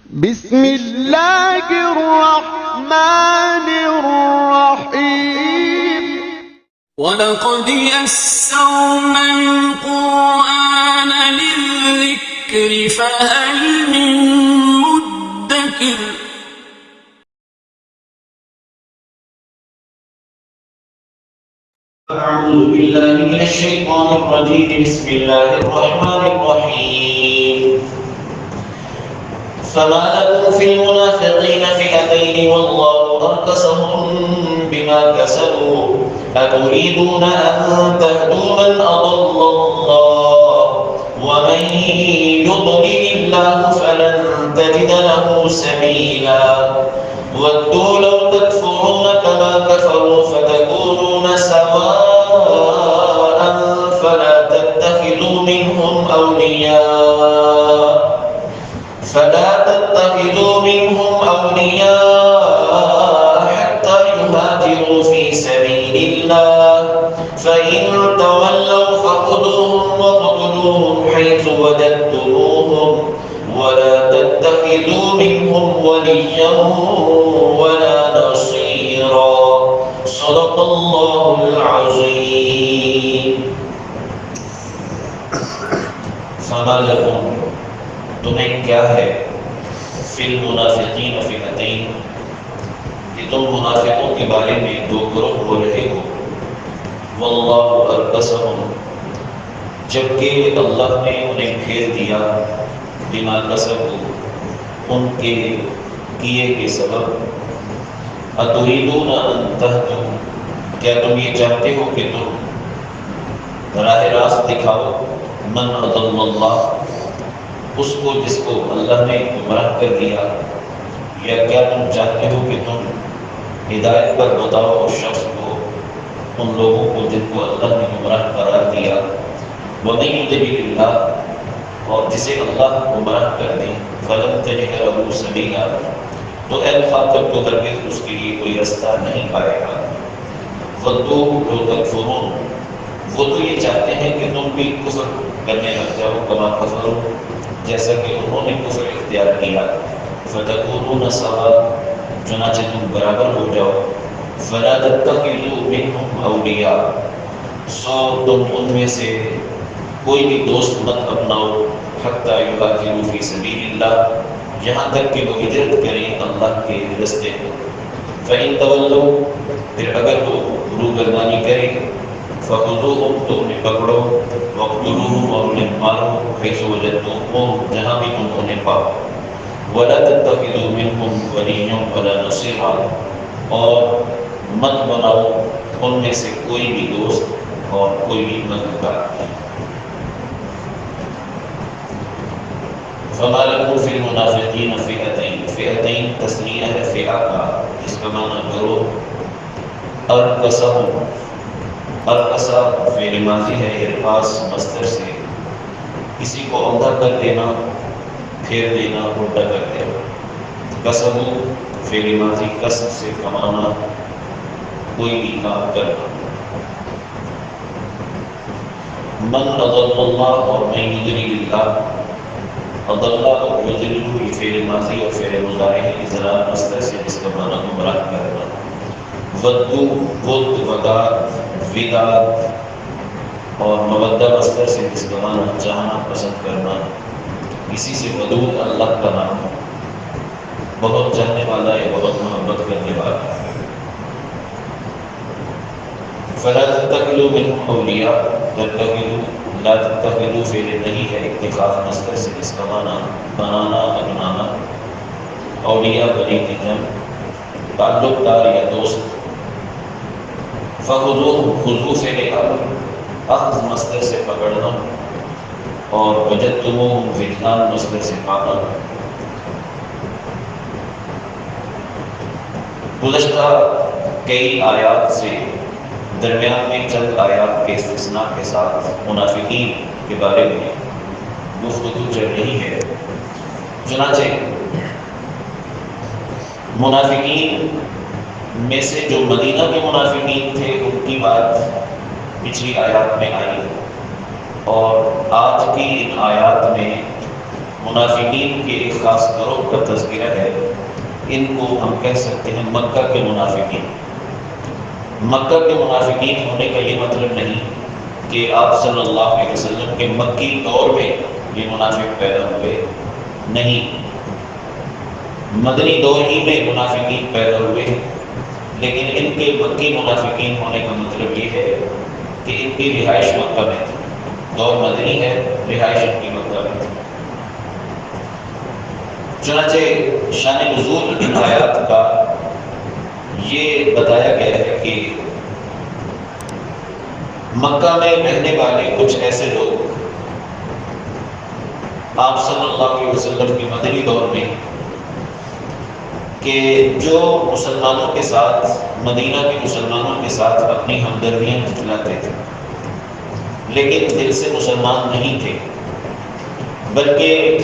بسم اللہ الرحمن الرحیم وَلَقَدْ يَسَّرْنَا الْقُرْآنَ لِلذِّكْرِ فَهَلْ مِن مُّدَّكِرٍ أعوذ بالله من الشيطان الرجيم بسم الله الرحمن الرحيم فما لكم في المنافقين فئتين والله أركسهم بما كسبوا أتريدون أن تهدوا من أضل الله ومن يضلل الله فلن تجد له سبيلا ودوا لو تكفرون كما كفروا فتكونون سواء فلا تتخذوا منهم أولياء حتى يهاجروا في سبيل الله فإن تولوا فخذوهم واقتلوهم حيث وجدتموهم ولا تتخذوا منهم وليا ولا نصيرا صدق الله العظيم فما لكم تمہیں کیا ہے فی المنافقین فئتین کہ تم منافقوں کے بارے میں دو گروہ ہو رہے ہو واللہ ارکسہم جبکہ اللہ نے انہیں گھیر دیا بما کسبوا ان کے کیے کے سبب اتریدون ان تہدوا کیا تم یہ چاہتے ہو کہ تم راہ راست دکھاؤ من اضل اللہ اس کو جس کو اللہ نے گمراہ کر دیا یا کیا تم چاہتے ہو کہ تم ہدایت پر بتاؤ اس شخص کو ان لوگوں کو جن کو اللہ نے گمراہ قرار دیا وَمَن يُضْلِلِ اللَّهُ اور جسے اللہ گمراہ کر دے فَلَن تَجِدَ لَهُ سَبِيلًا تو اے مخاطب تو ہرگز اس کے لیے کوئی رستہ نہیں پائے گا وَدُّوا لَوْ تَكْفُرُونَ وہ تو یہ چاہتے ہیں کہ تم بھی کفر کرنے لگ جاؤ کما کفروا جیسا کہ انہوں نے کفر اختیار کیا فَتَكُونُونَ سَوَاءً چنانچہ تم برابر ہو جاؤ فَلَا تَتَّخِذُوا مِنْهُمْ أَوْلِيَاءَ سو تم ان میں سے کوئی بھی دوست مت اپناؤ حتیٰ یہاجروا فی سبیل اللہ یہاں تک کہ وہ ہجرت کریں اللہ کے راستے میں فَإِن تَوَلَّوْا پھر اگر وہ روگردانی کریں فَخُذُوهُمْ تو انہیں پکڑو وَاقْتُلُوهُمْ اور انہیں مارو حیث وجدتموہم جہاں بھی تم انہیں پاؤ وَلَا تَتَّخِذُوا مِنْهُمْ وَلِيًّا وَلَا نَصِيرًا اور مت بناؤ ان میں سے کوئی بھی دوست اور کوئی بھی مددگار فما لكم في المنافقين فئتين فئتين تسنیہ ہے فئہ کا اس کا معنی گروہ ارکسہم ارکسا فعل ماضی ہے ارکاس مصدر سے کسی کو عمدہ کر دینا پھیر دینا الٹا کر دینا کسبو فعل ماضی کسب سے کمانا کوئی بھی کام کرنا من اضل اللہ اور من یضلل اللہ اضل اور یضلل یہ فعل ماضی اور فعل مضارع ہے اضلال مصدر سے جس کا معنی گمراہ کرنا ودو ود وداد وداد اور مودہ مصدر سے جس کا معنی چاہنا پسند کرنا اسی سے ودود اللہ کا نام بہت چاہنے والا ہے بہت محبت کرنے والا ہے فلا تتخذوا منهم اولیاء تتخذوا لا تتخذوا فعل نہیں ہے اتخاذ مصدر سے جس کا معنی بنانا اپنانا اولیاء بنی کی جمع تعلق دار یا دوست فخذوه خذو فعل امر اخذ مصدر سے پکڑنا اور وجدتموهم وجدان مصدر سے پانا گزشتہ کئی آیات سے درمیان میں چند آیات کے استثناء کے ساتھ منافقین کے بارے میں گفتگو چل رہی ہے چنانچہ منافقین میں سے جو مدینہ کے منافقین تھے ان کی بات پچھلی آیات میں آئی اور آج کی ان آیات میں منافقین کے ایک خاص گروہ کا تذکرہ ہے. ان کو ہم کہہ سکتے ہیں مکہ کے منافقین. مکہ کے منافقین ہونے کا یہ مطلب نہیں کہ آپ صلی اللہ علیہ وسلم کے مکی دور میں یہ منافق پیدا ہوئے. نہیں، مدنی دور ہی میں منافقین پیدا ہوئے، لیکن ان کے مکی منافقین ہونے کا مطلب یہ ہے کہ ان کی رہائش مکہ میں تھی. دور مدنی ہے، رہائش ان کی مکہ میں تھی. چنانچہ شان نزول ان آیات کا یہ بتایا گیا ہے کہ مکہ میں رہنے والے کچھ ایسے لوگ آپ صلی اللہ علیہ وسلم کے مدنی دور میں کہ جو مسلمانوں کے ساتھ، مدینہ کے مسلمانوں کے ساتھ اپنی ہمدردیاں جتلاتے تھے، لیکن دل سے مسلمان نہیں تھے، بلکہ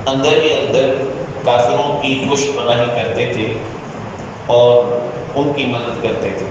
اندر ہی اندر کافروں کی پشت پناہی کرتے تھے اور ان کی مدد کرتے تھے.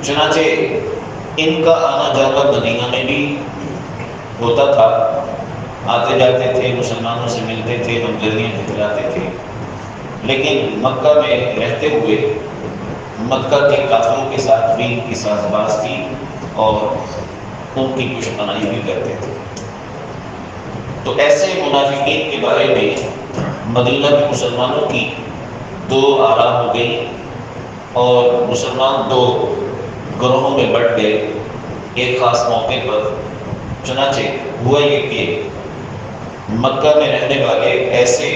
چنانچہ ان کا آنا جانا مدینہ میں بھی ہوتا تھا، آتے جاتے تھے، مسلمانوں سے ملتے تھے، ہمدردیاں جتلاتے تھے، لیکن مکہ میں رہتے ہوئے مکہ کے کافروں کے ساتھ بھی ان کی ساز باز تھی اور ان کی پشت پناہی بھی کرتے تھے. تو ایسے منافقین کے بارے میں مدینہ کے مسلمانوں کی دو آرا ہو گئی اور مسلمان دو گروہوں میں بٹ گئے ایک خاص موقع پر. چنانچہ ہوا یہ کہ مکہ میں رہنے والے ایسے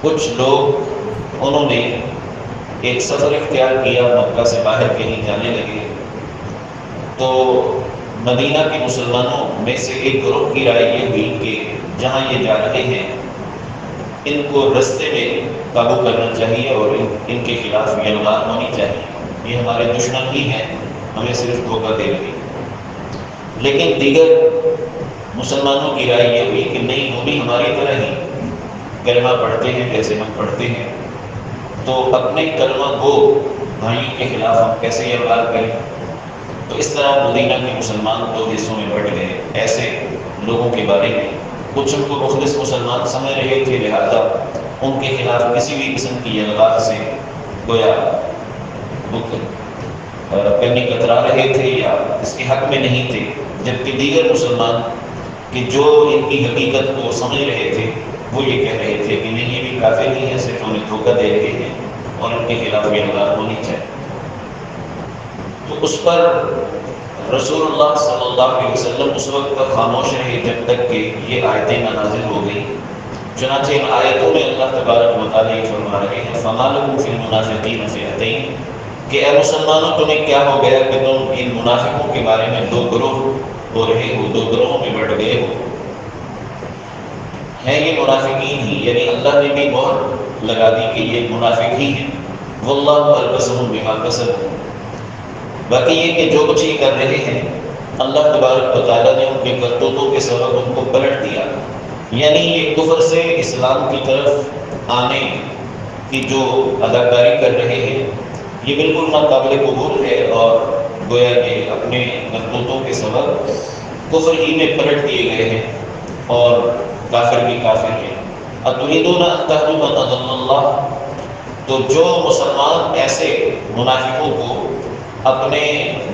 کچھ لوگ انہوں نے ایک سفر اختیار کیا، مکہ سے باہر کہیں جانے لگے. تو مدینہ کے مسلمانوں میں سے ایک گروہ کی رائے یہ ہوئی کہ جہاں یہ جا رہے ہیں ان کو رستے میں قابو کرنا چاہیے اور ان کے خلاف یلغار ہونی چاہیے. یہ ہمارے دشمن ہی ہیں، ہمیں صرف دھوکہ دے رہے. لیکن دیگر مسلمانوں کی رائے یہ ہوئی کہ نہیں، وہ بھی ہماری طرح ہی کلمہ پڑھتے ہیں جیسے ہم پڑھتے ہیں، تو اپنے کلمہ گو بھائیوں کے خلاف ہم کیسے یلغار کریں. تو اس طرح مدینہ کے مسلمان دو حصوں میں بٹ گئے. ایسے لوگوں کے بارے میں کچھ ان کو مخلص مسلمان سمجھ رہے تھے، لہذا ان کے خلاف کسی بھی قسم کی یلغار سے گویا کرنے کترا رہے تھے یا اس کے حق میں نہیں تھے. جبکہ دیگر مسلمان کہ جو ان کی حقیقت کو سمجھ رہے تھے وہ یہ کہہ رہے تھے کہ نہیں، یہ بھی کافر نہیں ہے، صرف ہمیں دھوکہ دے رہے ہیں اور ان کے خلاف یلغار ہونی چاہیے. تو اس پر رسول اللہ صلی اللہ علیہ وسلم اس وقت تک خاموش رہے جب تک کہ یہ آیتیں نازل ہو گئی. چنانچہ ان آیتوں میں اللہ تبارک و تعالیٰ فرما رہے ہیں فَمَا لَكُمْ فِي الْمُنَافِقِينَ فِئَتَيْنِ کہ اے مسلمانوں تمہیں کیا ہو گیا کہ تم ان منافقوں کے بارے میں دو گروہ ہو رہے ہو، دو گروہوں میں بٹ گئے ہو. ہیں یہ منافقین ہی، یعنی اللہ نے بھی مہر لگا دی کہ یہ منافق ہی ہیں. وَاللَّهُ أَلْبَسَهُم بِمَا كَسَبُوا. باقی یہ کہ جو کچھ کر رہے ہیں اللہ تبارک و تعالیٰ نے ان کے کرتوتوں کے سبب ان کو پلٹ دیا. یعنی یہ کفر سے اسلام کی طرف آنے کی جو اداکاری کر رہے ہیں یہ بالکل ناقابل قبول ہے اور گویا کہ اپنے کرتوتوں کے سبب کفر ہی میں پلٹ دیے گئے ہیں اور کافر بھی کافر ہیں. أَتُرِيدُونَ أَن تَهْدُوا مَنْ أَضَلَّ اللَّهُ. تو جو مسلمان ایسے منافقوں کو اپنے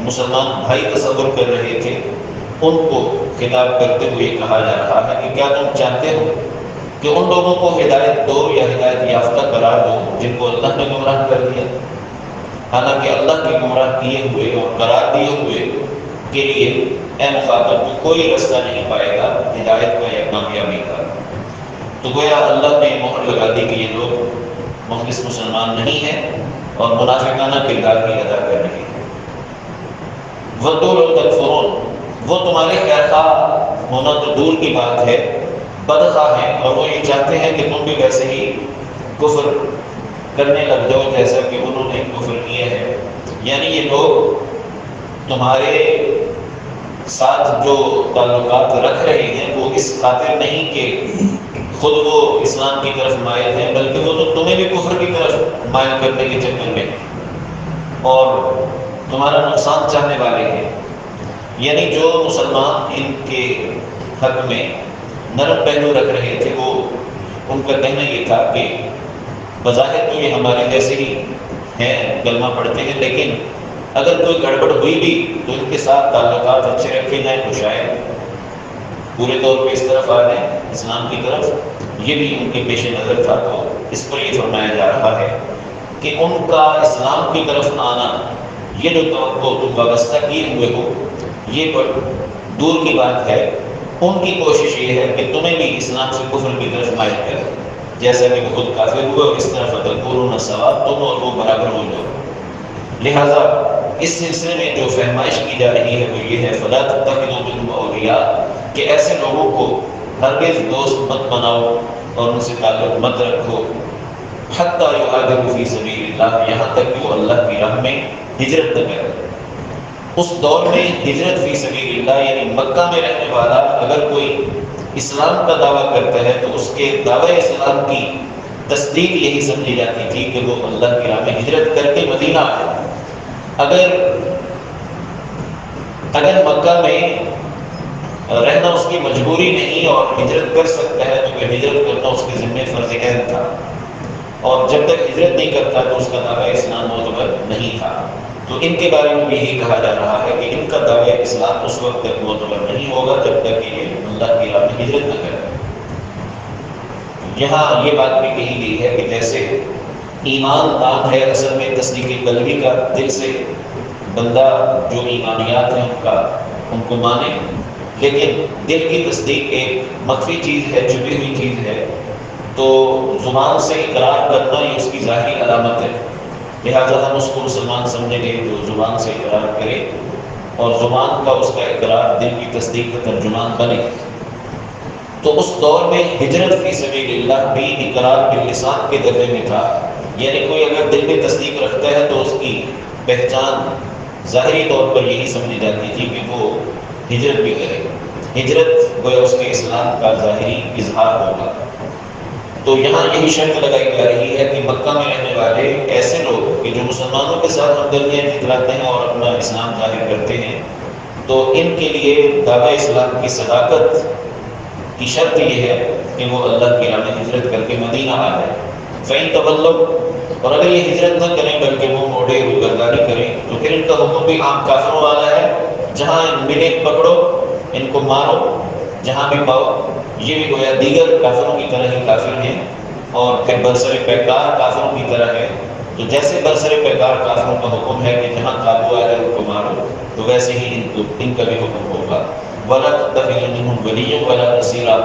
مسلمان بھائی تصور کر رہے تھے ان کو خطاب کرتے ہوئے کہا جا رہا ہے کہ کیا تم چاہتے ہو کہ ان لوگوں کو ہدایت دو یا ہدایت یافتہ قرار دو جن کو اللہ نے گمراہ کر دیا. حالانکہ اللہ کے گمراہ کیے ہوئے اور قرار دیے ہوئے کے لیے اے مخاطب کوئی رستہ نہیں پائے گا ہدایت کا یا کامیابی کا. تو گویا اللہ نے مہر لگا دی کہ یہ لوگ مخلص مسلمان نہیں ہیں اور منافقانہ کردار بھی ادا کر رہے ہیں. وَدُّوا لَوْ تَكْفُرُونَ. وہ تمہارے خیر خواہ ہونا تو دور کی بات ہے، بدخواہ ہیں اور وہ یہ چاہتے ہیں کہ تم بھی ویسے ہی کفر کرنے لگ جاؤ جیسا کہ انہوں نے کفر کیا ہے. یعنی یہ لوگ تمہارے ساتھ جو تعلقات رکھ رہے ہیں وہ اس خاطر نہیں کہ خود وہ اسلام کی طرف مائل ہیں، بلکہ وہ تو تمہیں بھی کفر کی طرف مائل کرنے کے چکر میں اور تمہارا نقصان چاہنے والے ہیں. یعنی جو مسلمان ان کے حق میں نرم پہلو رکھ رہے تھے، وہ ان کا کہنا یہ تھا کہ بظاہر تو یہ ہمارے جیسے ہی ہیں، کلمہ پڑھتے ہیں، لیکن اگر کوئی گڑبڑ ہوئی بھی تو ان کے ساتھ تعلقات اچھے رکھے جائیں تو شاید پورے طور پہ اس طرف آ جائیں، اسلام کی طرف۔ یہ بھی ان کے پیش نظر تھا، تو اس پر یہ فرمایا جا رہا ہے کہ ان کا اسلام کی طرف آنا، یہ جو توقع تم وابستہ کیے ہوئے ہو، یہ دور کی بات ہے۔ ان کی کوشش یہ ہے کہ تمہیں بھی اسلام سے کفر کی طرف مائل کرے، جیسا کہ وہ خود کافر ہوئے اور اس طرح فتکونوا سواء، تم اور وہ برابر ہو جاؤ۔ لہذا اس سلسلے میں جو فہمائش کی جا رہی ہے وہ یہ ہے فلا تتخذوا منهم اولیاء، کہ ایسے لوگوں کو ہرگز دوست مت بناؤ اور ان سے تعلق مت رکھو، حتی یہاجروا فی سبیل اللہ، یہاں تک کہ وہ اللہ کی راہ میں ہجرت نہ کرے۔ اس دور میں ہجرت فی سبیل اللہ یعنی مکہ میں رہنے والا اگر کوئی اسلام کا دعویٰ کرتا ہے تو اس کے دعوی اسلام کی تصدیق یہی سمجھی جاتی تھی کہ وہ اللہ کی راہ میں ہجرت کر کے مدینہ آئے۔ اگر مکہ میں رہنا اس کی مجبوری نہیں اور ہجرت کر سکتا ہے تو پھر ہجرت کرنا اس کے ذمہ فرض عین تھا، اور جب تک ہجرت نہیں کرتا تو اس کا دعویٰ اسلام معتبر نہیں تھا۔ تو ان کے بارے میں بھی یہی کہا جا رہا ہے کہ ان کا دعویٰ اسلام اس وقت تک معتبر نہیں ہوگا جب تک کہ یہ اللہ کی راہ میں ہجرت نہ کرے۔ یہاں یہ بات بھی کہی گئی ہے کہ جیسے ایمان نام ہے اصل میں تصدیق قلبی کا، دل سے بندہ جو ایمانیات ہیں ان کو مانے، لیکن دل کی تصدیق ایک مخفی چیز ہے، چھپی ہوئی چیز ہے، تو زبان سے اقرار کرنا یہ اس کی ظاہری علامت ہے۔ لہٰذا ہم اس کو مسلمان سمجھیں گے جو زبان سے اقرار کرے اور زبان کا اس کا اقرار دل کی تصدیق کا ترجمان بنے۔ تو اس دور میں ہجرت فی سبیل اللہ بھی اقرار باللسان کے درجے میں تھا، یعنی کوئی اگر دل میں تصدیق رکھتا ہے تو اس کی پہچان ظاہری طور پر یہی سمجھی جاتی تھی کہ وہ ہجرت بھی کرے، ہجرت گویا اس کے اسلام کا ظاہری اظہار ہوگا۔ تو یہاں یہی شرط لگائی جا رہی ہے کہ مکہ میں رہنے والے ایسے لوگ کہ جو مسلمانوں کے ساتھ ہمدردیاں جتلاتے ہیں اور اپنا اسلام ظاہر کرتے ہیں، تو ان کے لیے دعوی اسلام کی صداقت کی شرط یہ ہے کہ وہ اللہ کی راہ میں ہجرت کر کے مدینہ آ جائے۔ فَإِن تَوَلَّوْا، اور اگر یہ ہجرت نہ کریں بلکہ وہ موڑے روگرداری کریں تو پھر ان کا حکم بھی عام کافروں والا ہے، جہاں ملے پکڑو، ان کو مارو جہاں بھی پاؤ۔ یہ بھی گویا دیگر کافروں کی طرح ہی کافر ہیں اور پھر برسر پیکار کافروں کی طرح ہے۔ تو جیسے برسر پیکار کافروں کا حکم ہے کہ جہاں قابو آئے ان کو مارو، تو ویسے ہی ان کا بھی حکم ہوگا۔ وَلَا تَتَّخِذُوا مِنْهُمْ وَلِيًّا وَلَا نَصِيرًا،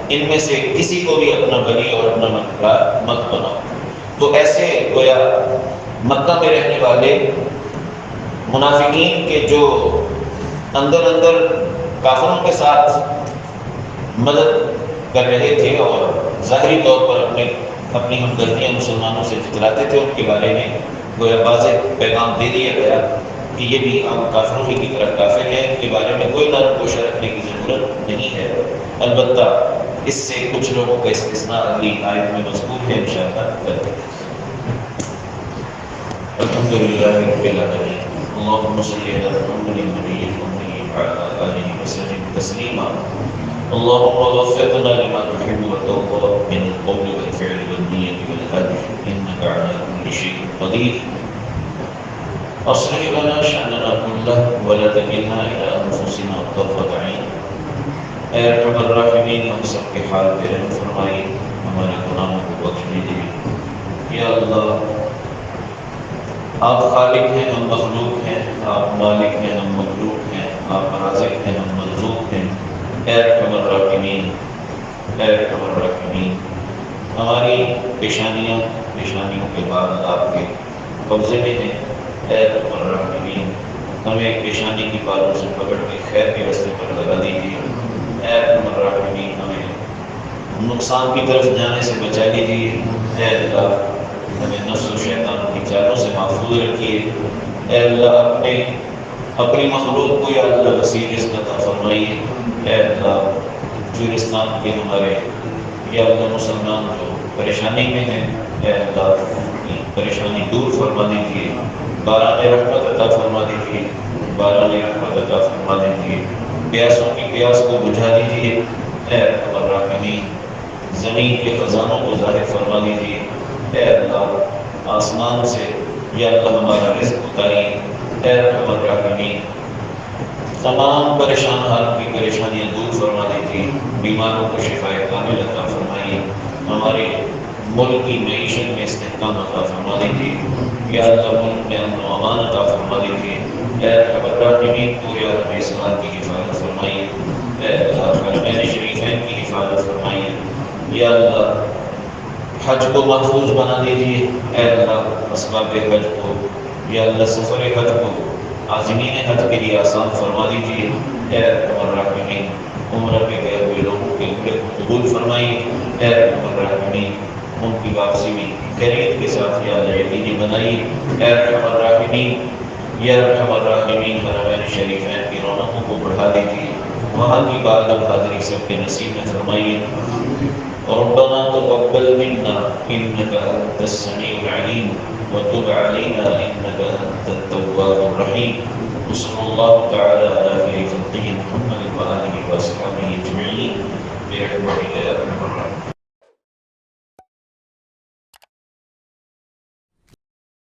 ان میں سے کسی کو بھی اپنا ولی اور اپنا مددگار مت بناؤ۔ تو ایسے گویا مکہ میں رہنے والے منافقین کے جو اندر کافروں کے ساتھ مدد کر رہے تھے اور ظاہری طور پر اپنی ہمدردیاں مسلمانوں سے جتلاتے تھے، ان کے بارے میں گویا واضح پیغام دے دیا گیا کہ یہ بھی عام کافروں ہی کی طرح کافر ہے، ان کے بارے میں کوئی نرم گوشہ رکھنے کی ضرورت نہیں ہے۔ البتہ اس سے کچھ لوگوں کا استثناء اگلی آیت میں مذکور ہے، انشاءاللہ۔ الحمدللہ رب العالمین، اللہم صلی علی محمد النبی الأمی وعلی آلہ وسلم تسلیما۔ اللهم وفقنا لما تحب وترضى من القول والفعل والنية والهدي إنك على كل شيء قدير. أصلح لنا شأننا كله ولا تكلنا إلى أنفسنا طرفة عين. اے ارحم الراحمین، ہم سب کے حال پہ رحم فرمائیے، ہمارے گناہوں کو بخش دیجیے۔ یا اللہ، آپ خالق ہیں، ہم مخلوق ہیں، آپ مالک ہیں، ہم مخلوق ہیں، آپ رازق ہیں، ہم مرزوق ہیں۔ اے ارحم الراحمین، اے ارحم الراحمین، ہماری پیشانیوں کے بعد آپ کے قبضے میں ہیں۔ اے ارحم الراحمین، ہمیں پیشانی کی بالوں سے پکڑ کے خیر کے راستے پر لگا دیجیے۔ اے ارحم الراحمین، ہمیں نقصان کی طرف جانے سے بچا لیجیے۔ اے اللہ، ہمیں نفس و شیطان کی چالوں سے محفوظ رکھیے۔ اے اللہ، اپنی مخلوق کو یا اللہ وسیع رزق عطا فرمائیے۔ اے اللہ، جورستان کے ہمارے یا اللہ مسلمان جو پریشانی میں ہیں، اے اللہ پریشانی دور فرما دیجیے، باران رحمت عطا فرما دیجیے، باران رحمت عطا فرما دیجیے۔ پیاسوں کی پیاس کو بجھا دیجیے اے ارحم الراحمین، زمین کے خزانوں کو ظاہر فرما دیجیے اے اللہ، آسمان سے یا اللہ ہمارا رزق اتاری اے ارحم الراحمین، تمام پریشان حال کی پریشانیاں دور فرما دیجیے، بیماروں کو شفا کامل عطا فرمائیے، ہمارے ملک کی معیشت میں استحکام عطا فرما دیجیے، یا اللہ ملک میں امن و امان عطا فرما دیجیے، اے ارحم الراحمین پورے عالم اسلام کی حفاظت فرمائیے، اے اللہ حرمین شریفین کی حفاظت فرمائیے، یا اللہ حج کو محفوظ بنا دیجیے، اے اللہ اسباب حج کو یا اللہ سفر حج کو عازمین حج کے لیے آسان فرما دیجیے، اے ارحم الراحمین عمرہ پہ گئے ہوئے لوگوں کے عمرے کو قبول فرمائیے، اے ارحم الراحمین ان کی واپسی میں خیریت کے ساتھ یا اللہ یقینی بنائیے، اے ارحم الراحمین یا ارحم الراحمین حرمین شریفین کی رونقوں کو بڑھا دیجیے، وہاں کی بات حاضری سب کے نصیب میں فرمائیے، ربنا تقبل منا انك انت السميع العليم وتب علينا انك انت التواب الرحيم، وصلى الله تعالى على خير خلقه